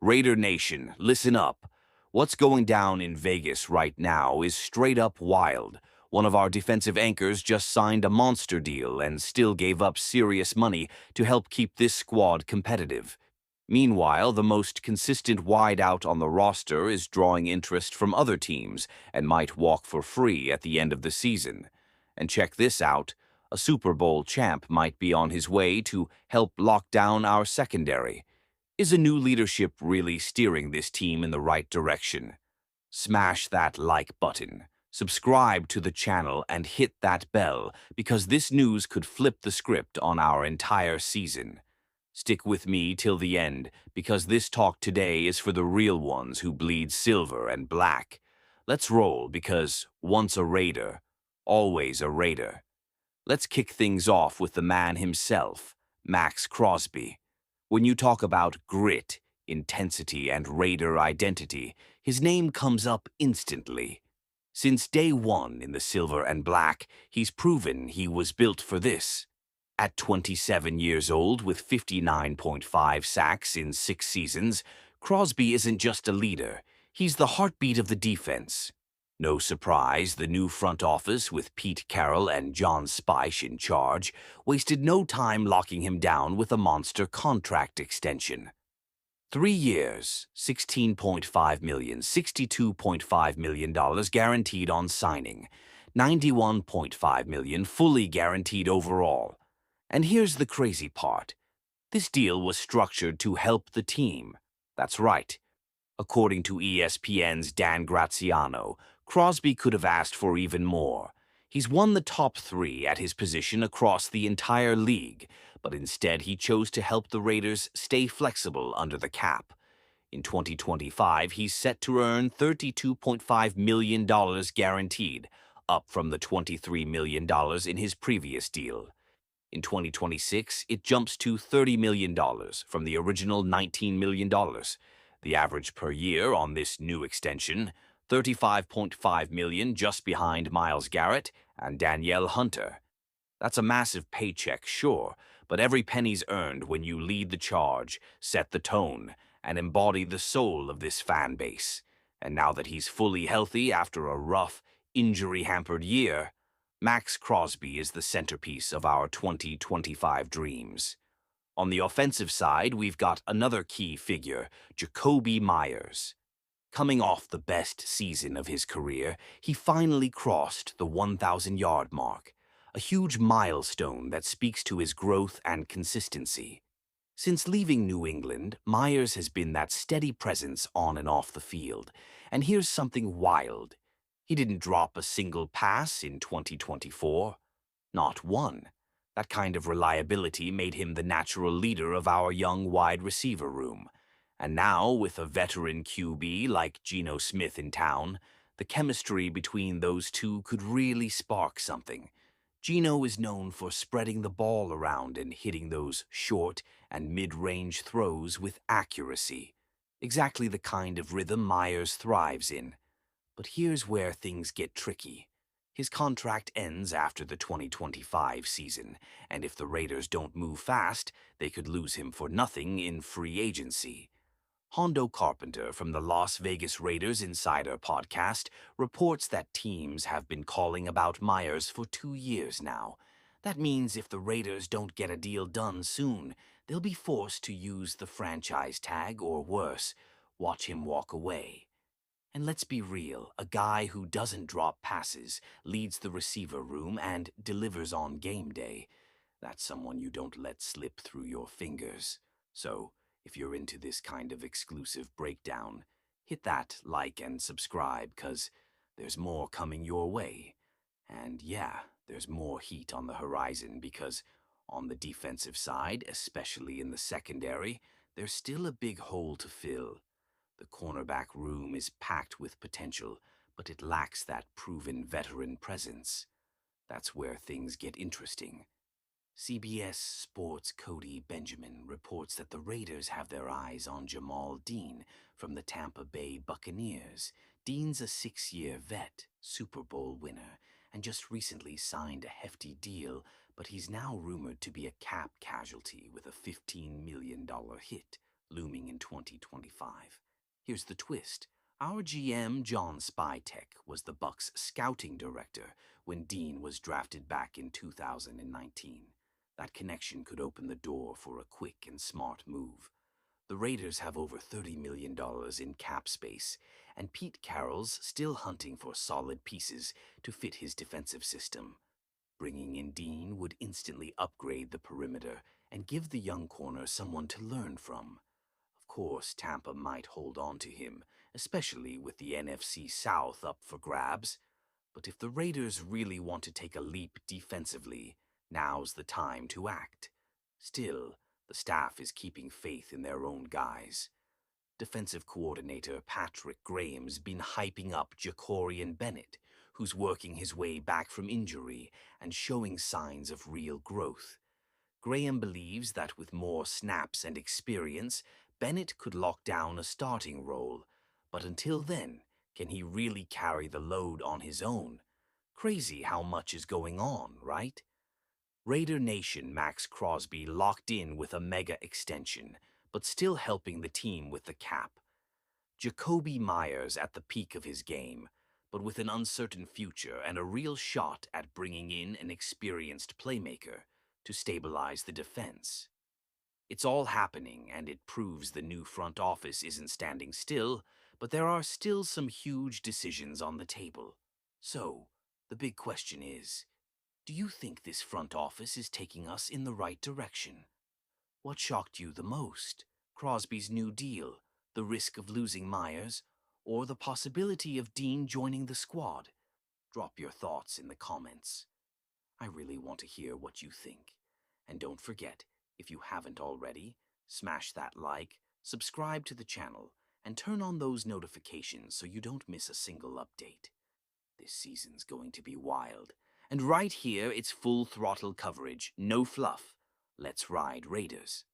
Raider Nation, listen up. What's going down in Vegas right now is straight up wild. One of our defensive anchors just signed a monster deal and still gave up serious money to help keep this squad competitive. Meanwhile, the most consistent wideout on the roster is drawing interest from other teams and might walk for free at the end of the season. And check this out, a Super Bowl champ might be on his way to help lock down our secondary. Is a new leadership really steering this team in the right direction? Smash that like button, subscribe to the channel, and hit that bell because this news could flip the script on our entire season. Stick with me till the end because this talk today is for the real ones who bleed silver and black. Let's roll because once a Raider, always a Raider. Let's kick things off with the man himself, Max Crosby. When you talk about grit, intensity, and Raider identity, his name comes up instantly. Since day one in the silver and black, he's proven he was built for this. At 27 years old with 59.5 sacks in 6 seasons, Crosby isn't just a leader, he's the heartbeat of the defense. No surprise, the new front office with Pete Carroll and John Speish in charge wasted no time locking him down with a monster contract extension. 3 years, $16.5 million, $62.5 million guaranteed on signing, $91.5 million fully guaranteed overall. And here's the crazy part. This deal was structured to help the team. That's right. According to ESPN's Dan Graziano, Crosby could have asked for even more. He's won the top 3 at his position across the entire league, but instead he chose to help the Raiders stay flexible under the cap. In 2025, he's set to earn $32.5 million guaranteed, up from the $23 million in his previous deal. In 2026, it jumps to $30 million from the original $19 million. The average per year on this new extension, $35.5 million, just behind Myles Garrett and Danielle Hunter. That's a massive paycheck, sure, but every penny's earned when you lead the charge, set the tone, and embody the soul of this fan base. And now that he's fully healthy after a rough, injury-hampered year, Max Crosby is the centerpiece of our 2025 dreams. On the offensive side, we've got another key figure, Jakobi Meyers. Coming off the best season of his career, he finally crossed the 1,000-yard mark, a huge milestone that speaks to his growth and consistency. Since leaving New England, Meyers has been that steady presence on and off the field. And here's something wild. He didn't drop a single pass in 2024. Not one. That kind of reliability made him the natural leader of our young wide receiver room. And now, with a veteran QB like Geno Smith in town, the chemistry between those two could really spark something. Geno is known for spreading the ball around and hitting those short and mid-range throws with accuracy. Exactly the kind of rhythm Meyers thrives in. But here's where things get tricky. His contract ends after the 2025 season, and if the Raiders don't move fast, they could lose him for nothing in free agency. Hondo Carpenter from the Las Vegas Raiders Insider podcast reports that teams have been calling about Meyers for 2 years now. That means if the Raiders don't get a deal done soon, they'll be forced to use the franchise tag or worse, watch him walk away. And let's be real, a guy who doesn't drop passes, leads the receiver room, and delivers on game day, that's someone you don't let slip through your fingers. So, if you're into this kind of exclusive breakdown, hit that like and subscribe, 'cause there's more coming your way. And yeah, there's more heat on the horizon because on the defensive side, especially in the secondary, there's still a big hole to fill. The cornerback room is packed with potential, but it lacks that proven veteran presence. That's where things get interesting. CBS Sports' Cody Benjamin reports that the Raiders have their eyes on Jamal Dean from the Tampa Bay Buccaneers. Dean's a 6-year vet, Super Bowl winner, and just recently signed a hefty deal, but he's now rumored to be a cap casualty with a $15 million hit looming in 2025. Here's the twist. Our GM, John SPYTEK, was the Bucks' scouting director when Dean was drafted back in 2019. That connection could open the door for a quick and smart move. The Raiders have over $30 million in cap space, and Pete Carroll's still hunting for solid pieces to fit his defensive system. Bringing in Dean would instantly upgrade the perimeter and give the young corner someone to learn from. Of course, Tampa might hold on to him, especially with the NFC South up for grabs. But if the Raiders really want to take a leap defensively, now's the time to act. Still, the staff is keeping faith in their own guys. Defensive coordinator Patrick Graham's been hyping up Jacorian Bennett, who's working his way back from injury and showing signs of real growth. Graham believes that with more snaps and experience, Bennett could lock down a starting role, but until then, can he really carry the load on his own? Crazy how much is going on, right? Raider Nation Max Crosby locked in with a mega extension, but still helping the team with the cap. Jacoby Myers at the peak of his game, but with an uncertain future and a real shot at bringing in an experienced playmaker to stabilize the defense. It's all happening, and it proves the new front office isn't standing still, but there are still some huge decisions on the table. So, the big question is, do you think this front office is taking us in the right direction? What shocked you the most? Crosby's new deal, the risk of losing Myers, or the possibility of Dean joining the squad? Drop your thoughts in the comments. I really want to hear what you think. And don't forget, if you haven't already, smash that like, subscribe to the channel, and turn on those notifications so you don't miss a single update. This season's going to be wild. And right here, it's full throttle coverage, no fluff. Let's ride, Raiders.